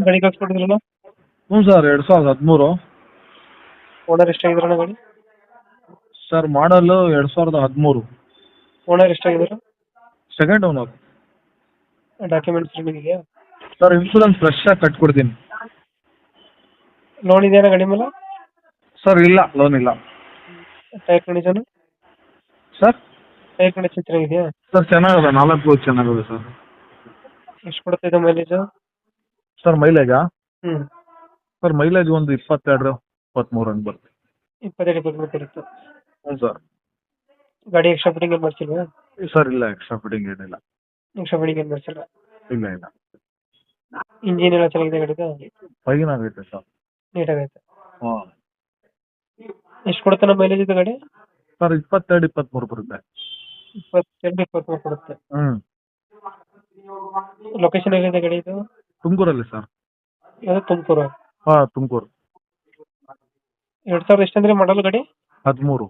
ಗಾಡಿ ಕಳ್ಸ್ಕೊಟ್ಟಿದ್ರಲ್ಲ? ಹ್ಞೂ sir 2013. Owner ಎಷ್ಟಾಗಿದ್ರಣ್ಣ ಗಾಡಿ? ಸರ್ ಮಾಡಲು 2013. ಓನರ್ ಎಷ್ಟಾಗಿದ್ರು? Second owner. ಡಾಕ್ಯುಮೆಂಟ್ಸ್ ರನ್ನಿಂಗ್ ಇದೆಯಾ? ಸರ್ ಇನ್ಶೂರೆನ್ಸ್ ಫ್ರೆಶ್ ಆಗಿ ಕಟ್ಕೊಡ್ತೀನಿ. ಲೋನ್ ಇದೆಯಾ ಗಾಡಿ ಮೇಲೆ? ಸರ್ ಇಲ್ಲ, ಲೋನ್ ಇಲ್ಲ. Tyre condition? Sir tyre condition ಚೆನ್ನಾಗಿದೆಯಾ? ಸರ್ ಚೆನ್ನಾಗಿದೆ, 4 ಚೆನ್ನಾಗಿದೆ ಸರ್. ಎಷ್ಟು ಕೊಡುತ್ತೆ ಇದು ಮೈಲೇಜ್? ಸರ್ ಮೈಲೇಜಾ? ಹ್ಮ್, ಸರ್ ಮೈಲೇಜ್ ಒಂದು 22 23 ಹಂಗೆ ಬರುತ್ತೆ. 22-23 ಕೊಡುತ್ತೆ. ಹ್ಞೂ ಸರ್. ಗಾಡಿ ಎಕ್ಸ್ಟ್ರಾ ಫಿಟ್ಟಿಂಗ್ ಏನು ಮಾಡ್ಸಿಲ್ವಾ? ಸರ್ ಇಲ್ಲ, ಎಕ್ಸ್ಟ್ರಾ ಫಿಟ್ಟಿಂಗ್ ಏನಿಲ್ಲ. ಎಕ್ಸ್ಟ್ರಾ ಫಿಟ್ಟಿಂಗ್ ಏನು ಮಾಡ್ಸಿಲ್ಲ. ಇಲ್ಲ ಇಲ್ಲ. ಇಂಜಿನ್ ಎಲ್ಲ ಚೆನ್ನಾಗಿದೆ ಗಾಡಿದು? ಫೈನ್ ಆಗೈತೆ ಸರ್. ನೀಟಾಗೈತೆ. ಹಾಂ ಎಷ್ಟು ಕೊಡುತ್ತೆ ನಮ್ಮ ಮೈಲೇಜ್ ಇದು ಗಾಡಿ? ಸರ್ 22 23 ಬರುತ್ತೆ. 22-23 ಕೊಡುತ್ತೆ. ಹ್ಞೂ. ಲೊಕೇಶನ್ ಎಲ್ಲಿದೆ ಗಾಡಿ ಇದು? ತುಮಕೂರಲ್ಲಿ ಸರ್. ಯಾವುದು, ತುಮಕೂರು? ಹಾಂ ತುಮಕೂರು. 2000 ಎಷ್ಟಂದ್ರೆ ಮಾಡಲ್ ಗಾಡಿ? 13.